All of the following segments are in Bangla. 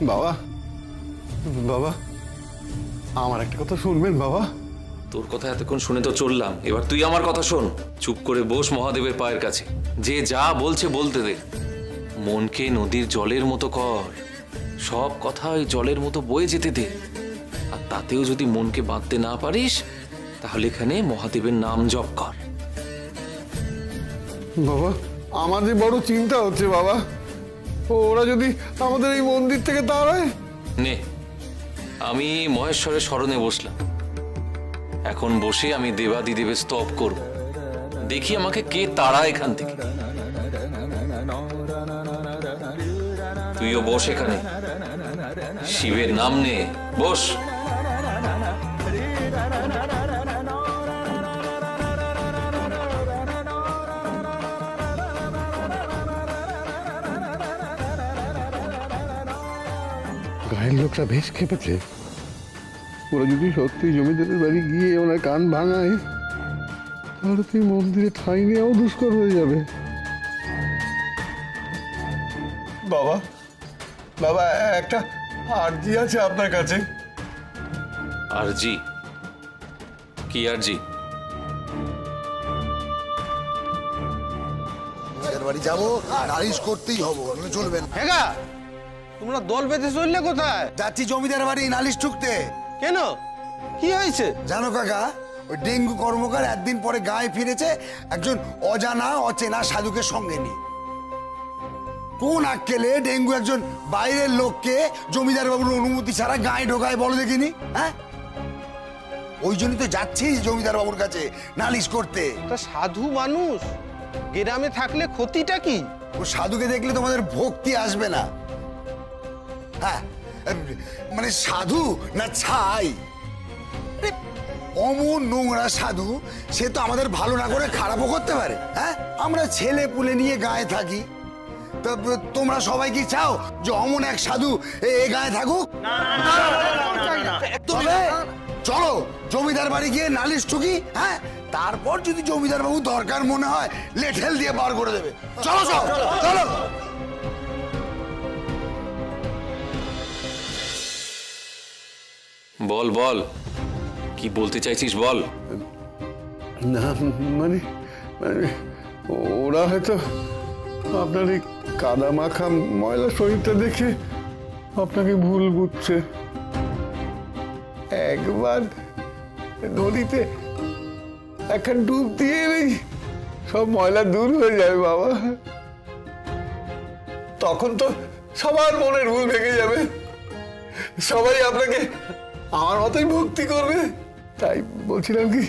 বাবা, বাবা, আমার একটা কথা শুনবেন বাবা? তোর কথা এতক্ষণ শুনে তো চললাম, এবার তুই আমার কথা শোন। চুপ করে বস মহাদেবের পায়ের কাছে, যে যা বলছে বলতে দে। মনকে নদীর জলের মতো কর, সব কথা ওই জলের মতো বয়ে যেতে দে। আর তাতেও যদি মনকে বাঁধতে না পারিস, তাহলে এখানে মহাদেবের নাম জপ কর। বাবা, আমার যে বড় চিন্তা হচ্ছে বাবা, ওরা যদি আমাদের এই মন্দির থেকে তাড়ায়। নে, আমি মহেশ্বরের স্মরণে বসলাম। এখন বসে আমি দেবাদিদেবের স্তব করব, দেখি আমাকে কে তাড়া এখান থেকে। তুইও বস এখানে, শিবের নাম নে, বস। গায়ের লোকরা বেশ খেপেছে। ওরা যদি সত্যি জমিদারের বাড়ি গিয়ে ওনার কান ভাঙায়, তাহলে তুই মন্দিরে ঠাঁই নেওয়াও দুষ্কর হয়ে যাবে। বাবা, বাবা, একটা আর্জি আছে আপনার কাছে। আরজি? কি আরজি? বাড়ি যাবো, নালিশ করতেই হবো, চলবে না। হ্যাঁ, তোমরা দল বেঁধে চললে কোথায়? যাচ্ছি জমিদার বাড়ি নালিশ ঠুকতে। কেন, কি হয়েছে? জানো কাকা, ওই ডেঙ্গু কর্মকার একদিন পরে গায়ে ফিরেছে একজন অজানা অচেনা সাধুকে সঙ্গে নিয়ে। কোন আক্কেলে ডেঙ্গু একজন বাইরের লোককে জমিদার বাবুর অনুমতি ছাড়া গায়ে ঢোকায় বলো দেখিনি? হ্যাঁ, ওই জন্যই তো যাচ্ছি জমিদার বাবুর কাছে নালিশ করতে। তা সাধু মানুষ গ্রামে থাকলে ক্ষতিটা কি? ও সাধুকে দেখলে তোমাদের ভক্তি আসবে না। হ্যাঁ, মানে সাধু না ছাই? অমন নোংরা সাধু, সে তো আমাদের ভালো না করে খারাপও করতে পারে। হ্যাঁ, আমরা ছেলে পুলে নিয়ে গায়ে থাকি, তা তোমরা সবাই কি চাও যে অমন এক সাধু এ গায়ে থাকুক? তবে চলো জমিদার বাড়ি গিয়ে নালিশ ঠুকি। হ্যাঁ, তারপর যদি জমিদার বাবু দরকার মনে হয় লেঠেল দিয়ে বার করে দেবে। চলো চলো চলো। বল বল, কি বলতে চাইছিস বল। না, মানে মানে ওরা হয়তো আপনার এই কাদা মাখা ময়লা শরীরটা দেখে আপনাকে ভুল বুঝছে। একবার নদীতে একটা ডুব দিয়ে সব ময়লা দূর হয়ে যাবে বাবা। তখন তো সবার মনের ভুল ভেঙে যাবে, সবাই আপনাকে আমার মতোই ভক্তি করবে। তাই বলছিলাম কি,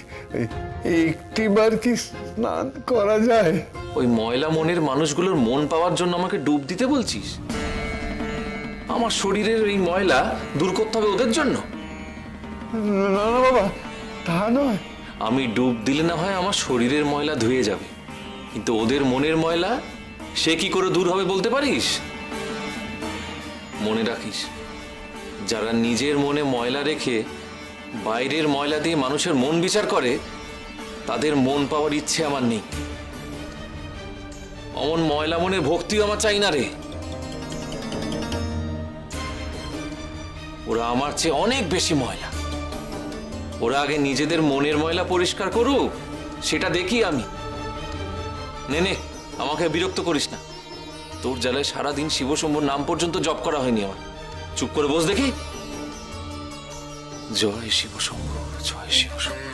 একটিবার কি স্নান করা যায়? ওই ময়লা মনের মানুষগুলোর মন পাওয়ার জন্য আমাকে ডুব দিতে বলছিস? আমার শরীরের এই ময়লা দূর করতে হবে ওদের জন্য? না না বাবা, তা নয়। আমি ডুব দিলে না হয় আমার শরীরের ময়লা ধুয়ে যাবে, কিন্তু ওদের মনের ময়লা সে কি করে দূর হবে বলতে পারিস? মনে রাখিস, যারা নিজের মনে ময়লা রেখে বাইরের ময়লা দিয়ে মানুষের মন বিচার করে, তাদের মন পাওয়ার ইচ্ছে আমার নেই। অমন ময়লা মনের ভক্তিও আমার চাই না রে। ওরা আমার চেয়ে অনেক বেশি ময়লা। ওরা আগে নিজেদের মনের ময়লা পরিষ্কার করুক, সেটা দেখি আমি। নে নে, আমাকে বিরক্ত করিস না। তোর জ্বালায় সারাদিন শিবশম্ভুর নাম পর্যন্ত জপ করা হয়নি আমার। চুপ করে বস দেখি। জয় শিবশম্ভু, জয় শিবশম্ভু।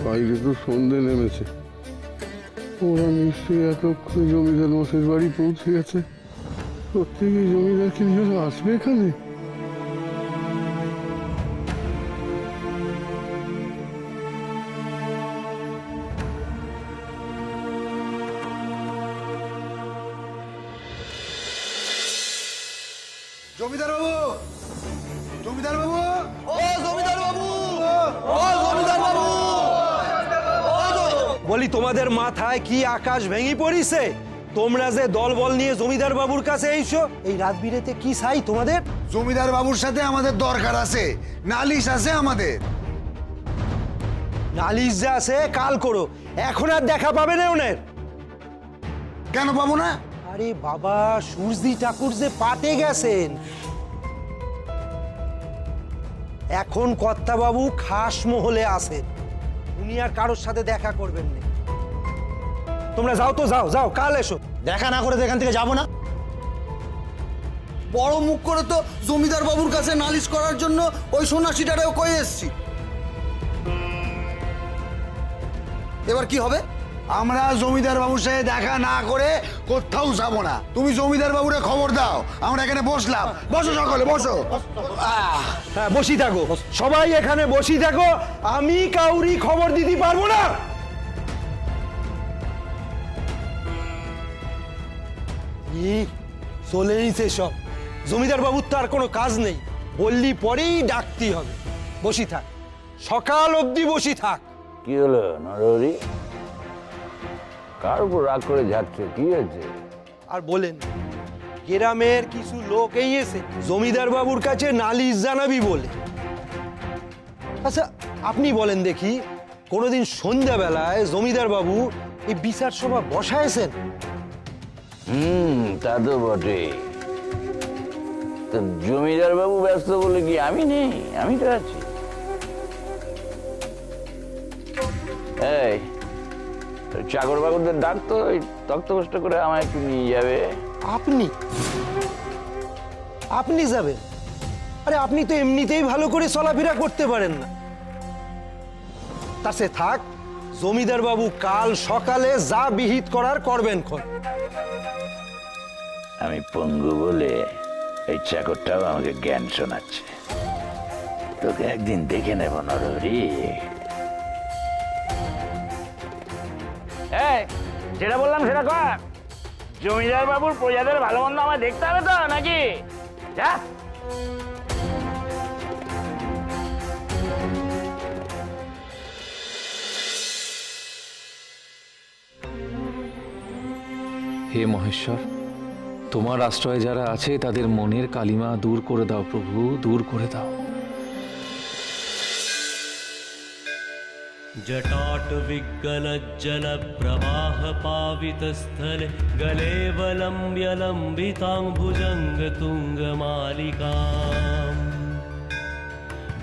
বাইরে তো সন্ধে নেমেছে, ওরা নিশ্চয়ই এতক্ষণে জমিদার মশাইয়ের বাড়ি পৌঁছে গেছে। সত্যি কি জমিদার কি আসবে এখানে? জমিদার বাবু, জমিদার বাবু, ও জমিদার বাবু, ও জমিদার বাবু, বলি তোমাদের মাথায় কি আকাশ ভেঙে পড়িছে? তোমরা যে দলবল নিয়ে জমিদার বাবুর কাছে এইছো, এই রাত বিরেতে কি চাই তোমাদের? জমিদার বাবুর সাথে আমাদের দরকার আছে, নালিশ আছে আমাদের। নালিশ যে আছে কাল করো, এখন আর দেখা পাবে না ওনের। কেন পাবো না? আরে বাবা, সূর্যি ঠাকুর যে পাটে গেছেন, এখন কর্তাবাবু খাস মহলে আছেন, উনি আর কারোর সাথে দেখা করবেন না। তোমরা যাও তো, যাও যাও, কাল এসো। দেখা না করে তো এখান থেকে যাবো না। বড় মুখ করে তো জমিদার বাবুর কাছে নালিশ করার জন্য ওই সন্ন্যাসীটারেও কয়ে এসছি। এবার কি হবে? আমরা জমিদার বাবুর সাথে দেখা না করে কোথাও যাবো না। তুমি জমিদার বাবুরে খবর দাও, আমরা এখানে বসলাম। বসো সকলে, বসো। হ্যাঁ, বসি থাকো, সবাই এখানে বসি থাকো। আমি কাউরি খবর দিতে পারবো না। চলেইছে সব। জমিদার বাবুর তো আর কোনো কাজ নেই, বললি পরেই ডাকতে হবে। বসি থাক, সকাল অবধি বসি থাক। কি হলো নরহরি? কার উপর রাগ করে যাচ্ছে? কি হয়েছে? আর বলেন, গ্রামের কিছু লোক এই এসে জমিদার বাবুর কাছে নালিশ জানাবি বলে। আচ্ছা, আপনি বলেন দেখি, কোনোদিন সন্ধ্যাবেলায় জমিদার বাবু এই বিচার সভা বসায়ছেন? তা তো বটে। তো জমিদার বাবু ব্যস্ত বলে কি আমি নেই? আমি তো আছি। এই চাকর বাকরদের ডাক তো, ওই তক্ত কষ্ট করে আমায় একটু নিয়ে যাবে। আপনি আপনি যাবেন? আরে আপনি তো এমনিতেই ভালো করে চলাফেরা করতে পারেন না। তার সে থাক, জমিদার বাবু কাল সকালে যা বিহিত করার করবেন। আমি পঙ্গু বলে এই চাকরটাও আমাকে জ্ঞান শোনাচ্ছে। তোকে একদিন দেখে নেব নরহরি। যেটা বললাম সেটা কর। জমিদার বাবুর প্রজাদের ভালো মন্দ আমার দেখতে হবে তো, নাকি? যা। হে মহেশ্বর, তোমার আশ্রয়ে যারা আছে তাদের মনের কালিমা দূর করে দাও প্রভু, দূর করে দাও। जटाटविगलज्जलप्रवाहपावितस्थले गलेवलम्ब्यलम्बिताम्बुजङ्गतुङ्गमालिकाम्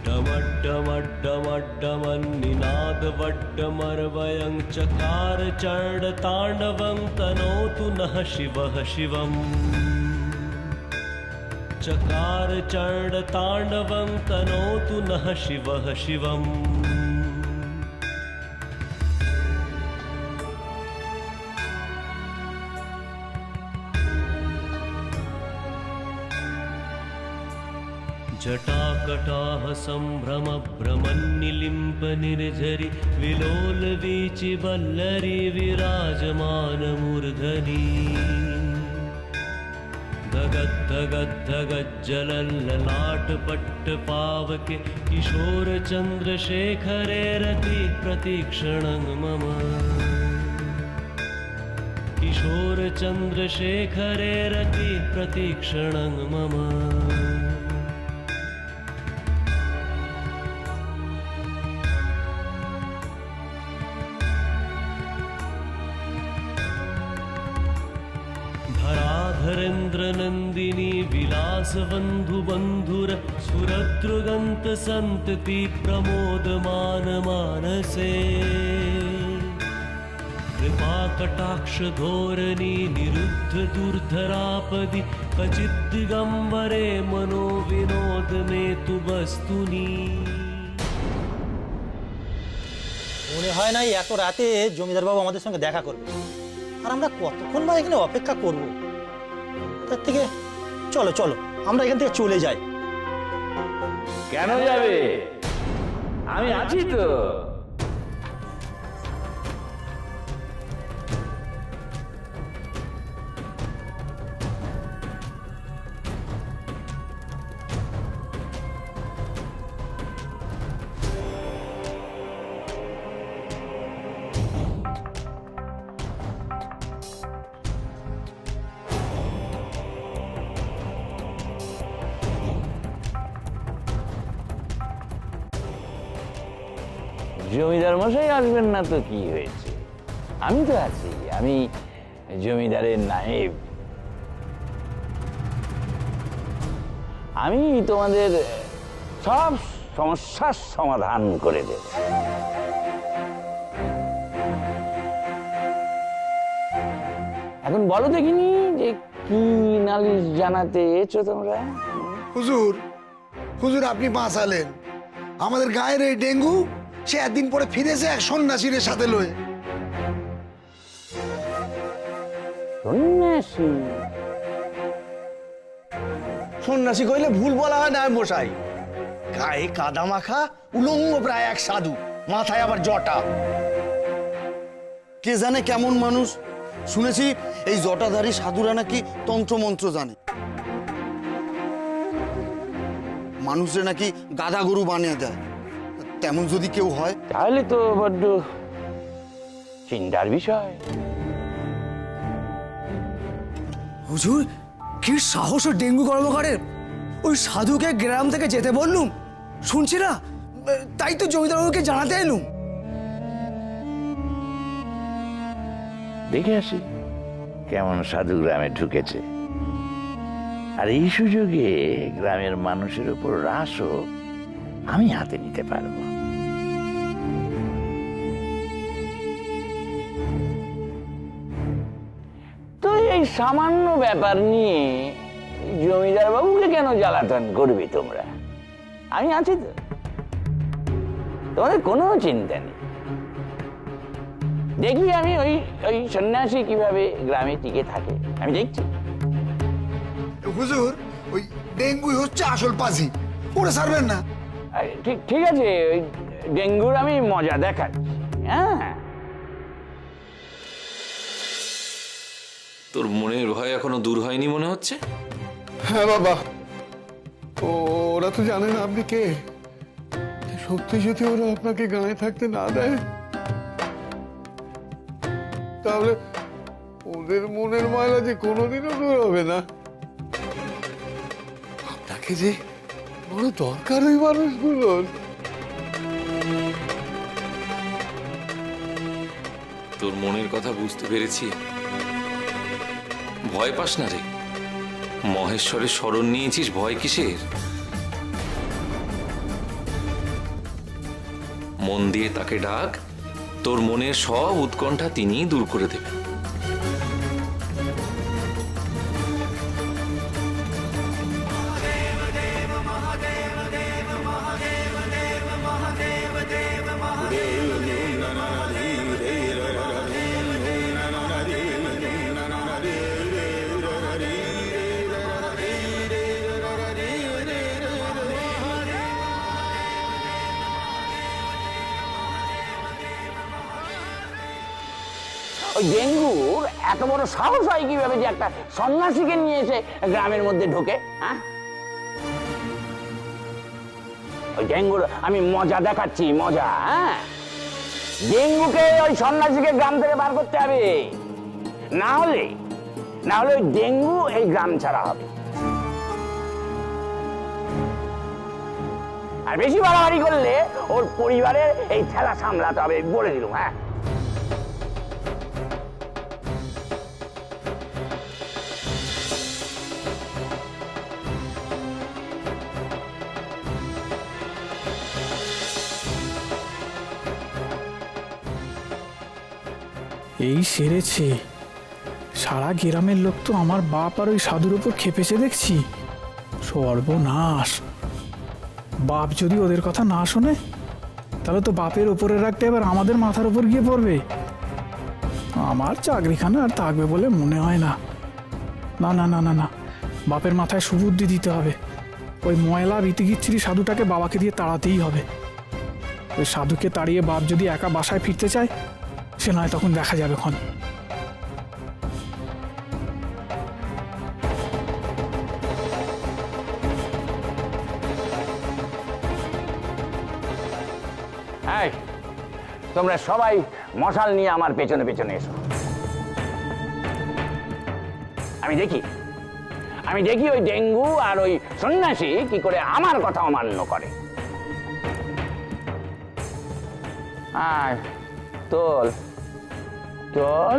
डमड्डमड्डमड्डमन्निनादवड्डमर्वयं चकार चण्डताण्डवं तनोतु नः शिवः शिवम् चकार चण्डताण्डवं तनोतु नः शिवः शिवम् जटाकटाह सम्भ्रम भ्रमन्निलिम्प निर्झरि विलोल वीचि वल्लरी विराजमान मूर्धनि धगद्धगद्धगज्जलल्ललाट पावके किशोर चन्द्रशेखरे रति प्रतीक्षणं मम किशोर चन्द्रशेखरे रति प्रतीक्षणं मम धरेन्द्रनन्दिनी विलासबन्धुबन्धुर सुरद्रुगन्त सन्तति प्रमोदमान मानसे कृपाकटाक्षधोरणी निरुद्ध दुर्धरापदि कचिद्दिगम्बरे मनो विनोद मे तु वस्तुनि মনে হয় না এত রাতে জমিদার বাবু আমাদের সঙ্গে দেখা করবে, আর আমরা কতক্ষণ বা এখানে অপেক্ষা করব? তার থেকে চলো চলো আমরা এখান থেকে চলে যাই। কেন যাবে? আমি আছি তো। জমিদার মশাই আসবেন না তো কি হয়েছে? আমি তো আছি। আমি জমিদারের নায়েব। আমি তোমাদের সব সমস্যার সমাধান করে দেব। এখন বলো দেখিনি যে কি নালিশ জানাতে এসেছো তোমরা? হুজুর, হুজুর আপনি বাঁচালেন আমাদের গায়ের এই ডেঙ্গু। সে একদিন পরে ফিরেছে এক সন্ন্যাসীর সাথে লয়ে। সন্ন্যাসী? সন্ন্যাসী কইলে ভুল বলা হয় না মশাই। গায়ে কাদা মাখা উলঙ্গ প্রায় এক সাধু, মাথায় আবার জটা। কে জানে কেমন মানুষ। শুনেছি এই জটাধারী সাধুরা নাকি তন্ত্রমন্ত্র জানে, মানুষের নাকি গাধা গরু বানিয়ে দেয়। তেমন যদি কেউ হয় তাহলে তো বড্ড চিন্তার বিষয়। হুজুর, কি সাহস ও ডেঙ্গু কর্মকারের! ওই সাধুকে গ্রাম থেকে যেতে বললুম, শুনছি না, তাই তো জমিদারবাবুকে জানাতে এলুম। দেখে আসি কেমন সাধু গ্রামে ঢুকেছে, আর এই সুযোগে গ্রামের মানুষের উপর রাসও আমি হাতে নিতে পারবো। তো এই সামান্য ব্যাপার নিয়ে জমিদার বাবুকে কেন জ্বালাতন করবে তোমরা? আমি আছি তো, তোমাদের কোনো চিন্তা নেই। দেখি আমি ওই ওই সন্ন্যাসী কিভাবে গ্রামে টিকে থাকে, আমি দেখছি। হুজুর, ওই ডেঙ্গুই হচ্ছে আসল পাজি, ওরে ছাড়বেন না। আরে ঠিক ঠিক আছে, ওই ডেঙ্গুর আমি মজা দেখাচ্ছি। হ্যাঁ, তোর মনের ভয় এখনো দূর হয়নি মনে হচ্ছে। হ্যাঁ বাবা, ওরা তো জানে না আপনি কে। সত্যি যদি ওরা আপনাকে গায়ে থাকতে না দেয়, তাহলে ওদের মনের ময়লা যে কোনোদিনও দূর হবে না। আপনাকে যে বড় দরকার ওই মানুষগুলোর। তোর মনের কথা বুঝতে পেরেছি। ভয় পাস না রে, মহেশ্বরের শরণ নিয়েছিস, ভয় কিসের? মন দিয়ে তাকে ডাক, তোর মনের সব উৎকণ্ঠা তিনিই দূর করে দেবেন। ওই ডেঙ্গুর এত বড় সাহস হয় কিভাবে যে একটা সন্ন্যাসীকে নিয়ে এসে গ্রামের মধ্যে ঢোকে? হ্যাঁ, ওই ডেঙ্গুর আমি মজা দেখাচ্ছি, মজা। হ্যাঁ, ডেঙ্গুকে ওই সন্ন্যাসীকে গ্রাম থেকে বার করতে হবে, না হলে ওই ডেঙ্গু এই গ্রাম ছাড়া হবে। আর বেশি বাড়াবাড়ি করলে ওর পরিবারের এই ঠেলা সামলাতে হবে, বলে দিলুম। হ্যাঁ, এই সেরেছে, সারা গ্রামের লোক তো আমার বাপ আর ওই সাধুর উপর খেপেছে দেখছি। সর্বনাশ! বাপ যদি ওদের কথা না শোনে, তাহলে তো বাপের উপরে রাখতে এবার আমাদের মাথার উপর গিয়ে পড়বে। আমার চাকরিখানা আর থাকবে বলে মনে হয় না। না না না না না, বাপের মাথায় সুবুদ্ধি দিতে হবে। ওই ময়লা বিতিকিচ্ছিরি সাধুটাকে বাবাকে দিয়ে তাড়াতেই হবে। ওই সাধুকে তাড়িয়ে বাপ যদি একা বাসায় ফিরতে চায়, সে নয় তখন দেখা যাবে ক্ষণ। তোমরা সবাই মশাল নিয়ে আমার পেছনে পেছনে এসো। আমি দেখি ওই ডেঙ্গু আর ওই সন্ন্যাসী কি করে আমার কথা অমান্য করে। আয়, তোল তোল।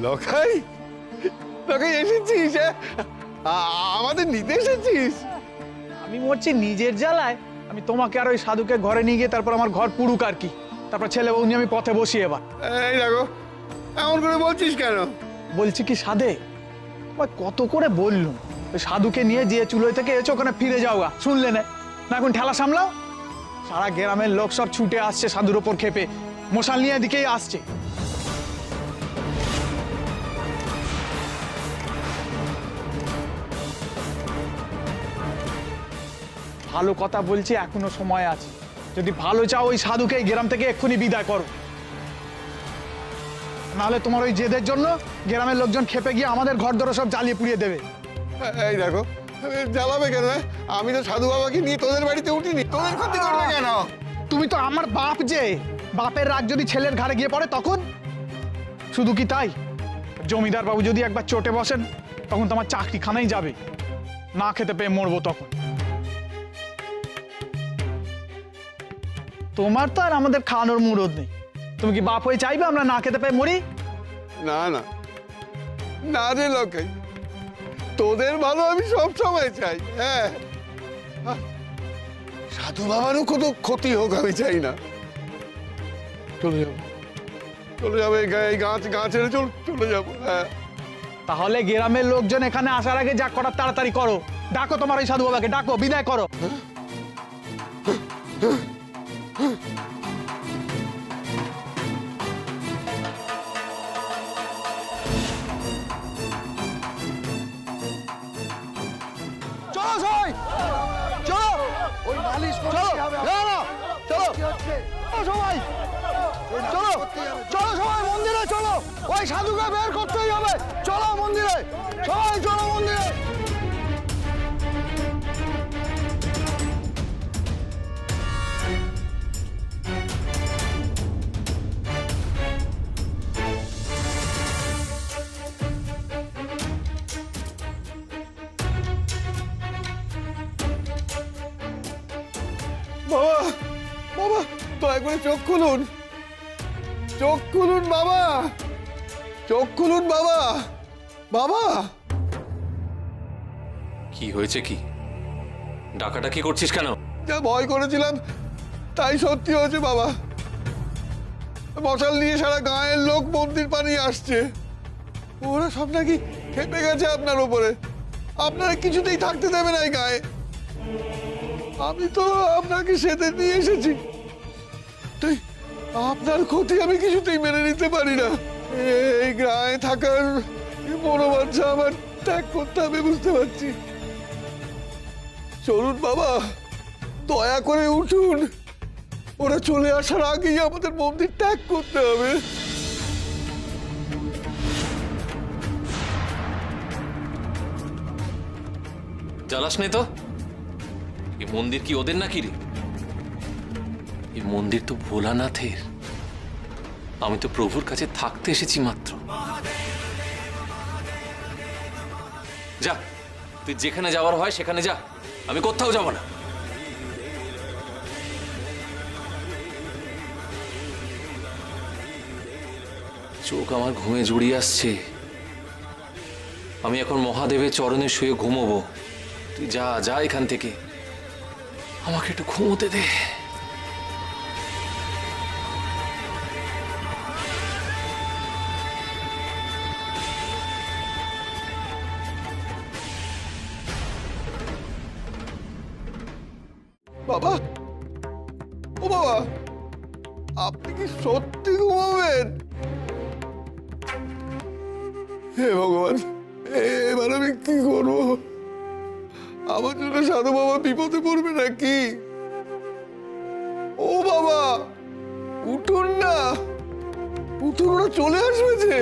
লখাই লখাই এসেছিস হ্যাঁ? আমাদের নিতে এসেছিস? আমি মরছি নিজের জ্বালায়, আমি তোমাকে আর ওই সাধুকে ঘরে নিয়ে গিয়ে তারপর আমার ঘর পুরুক আর কি, তারপর ছেলে বউ নিয়ে আমি পথে বসি। এবার এই দেখো এমন করে বলছিস কেন? বলছি কি সাধে, ওই কত করে বললুম ওই সাধুকে নিয়ে যে চুলোয় থেকে এসে ওখানে ফিরে যাও গা, শুনলে না? না এখন ঠেলা সামলাও। সারা গ্রামের লোক সব ছুটে আসছে সাধুর ওপর খেপে, মশাল নিয়ে এদিকেই আসছে। ভালো কথা বলছি, এখনো সময় আছে। যদি ভালো চাও ওই সাধুকে এই গ্রাম থেকে এক্ষুনি বিদায় করো, নাহলে তোমার ওই জেদের জন্য গ্রামের লোকজন খেপে গিয়ে আমাদের ঘর ধরে সব জ্বালিয়ে পুড়িয়ে দেবে। এই দেখো জ্বালাবে কেন? আমি তো সাধু বাবাকে নিয়ে তোদের বাড়িতে উঠিনি, তোদের ক্ষতি করবে কেন? তুমি তো আমার বাপ, যে বাপের রাগ যদি ছেলের ঘাড়ে গিয়ে পড়ে তখন? শুধু কি তাই, জমিদার বাবু যদি একবার চটে বসেন তখন তোমার চাকরিখানাই যাবে, না খেতে পেয়ে মরবো তখন। তোমার তো আর আমাদের খাওয়ানোর মুরদ নেই, তুমি কি বাপ হয়ে চাইবে আমরা না খেতে পেয়ে মরি? না না না রে লখাই, তোদের ভালো আমি সব সময় চাই। হ্যাঁ, সাধু বাবারও কত ক্ষতি হোক আমি চাই না। চলে যাবো, চলে যাবো, এই গা ছেড়ে চলে যাবো। হ্যাঁ, তাহলে গ্রামের লোকজন এখানে আসার আগে যা করার তাড়াতাড়ি করো, ডাকো তোমার ওই সাধু বাবাকে, ডাকো, বিদায় করো। চলো সবাই, চলো, ওই নালিশ চলো, চলো, সবাই, চলো, চলো সবাই মন্দিরে চলো, ওই সাধুকে বের করতেই হবে। চলো মন্দিরে, সবাই চলো মন্দিরে। বাবা বাবা দয়া করে চোখ খুলুন, চোখ খুলুন বাবা, চোখ খুলুন বাবা, বাবা। কি হয়েছে? কি ডাকাডাকি করছিস কেন? যা ভয় করেছিলাম তাই সত্যি হয়েছে বাবা। মশাল নিয়ে সারা গাঁয়ের লোক মন্দির পানিয়ে আসছে, ওরা সব নাকি খেপে গেছে আপনার ওপরে, আপনারা কিছুতেই থাকতে দেবে না এই গায়ে। আমি তো আপনাকে সেদিন নিয়ে এসেছি, তাই আপনার ক্ষতি আমি কিছুতেই মেনে নিতে পারি না। এই গায়ে থাকার মনোবাঞ্ছা আমার ত্যাগ করতে হবে, বুঝতে পারছি। চলুন বাবা, দয়া করে উঠুন, ওরা চলে আসার আগেই আমাদের মন্দির ত্যাগ করতে হবে। জ্বালাস নে তো, এই মন্দির কি ওদের নাকি রে? এই মন্দির তো ভোলানাথের, আমি তো প্রভুর কাছে থাকতে এসেছি মাত্র। যা, তুই যেখানে যাওয়ার হয় সেখানে যা, আমি কোথাও যাব না। চোখ আমার ঘুমে জড়িয়ে আসছে, আমি এখন মহাদেবের চরণে শুয়ে ঘুমোবো। তুই যা যা এখান থেকে, আমাকে একটু ঘুমোতে দে। বাবা, ও বাবা, আপনি কি সত্যি ঘুমাবেন? হে ভগবান, এবার আমি কি করবো? আমার জন্য সাধু বাবা বিপদে পড়বে নাকি? ও বাবা, উঠুন না, উঠুন, ওরা চলে আসবে যে।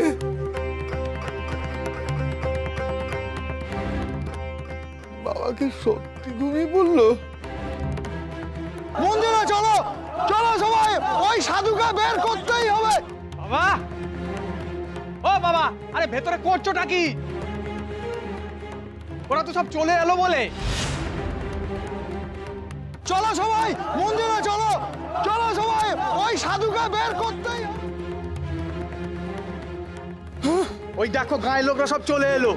বাবা কি সত্যি ঘুমিয়ে পড়লো? মন্দিরে চলো, চলো সবাই, ওই সাধুকে বের করতেই হবে। বাবা, ও বাবা, আরে ভেতরে করছোটা কি? ওরা তো সব চলে এলো বলে। চলো সবাই মন্দিরে চলো, চলো সবাই, ওই সাধুকে বের করতেই হবে। ওই দেখো গায়ের লোকরা সব চলে এলো।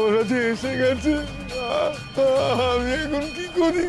ওরা যে এসে গেছে, আমি এখন কি করি?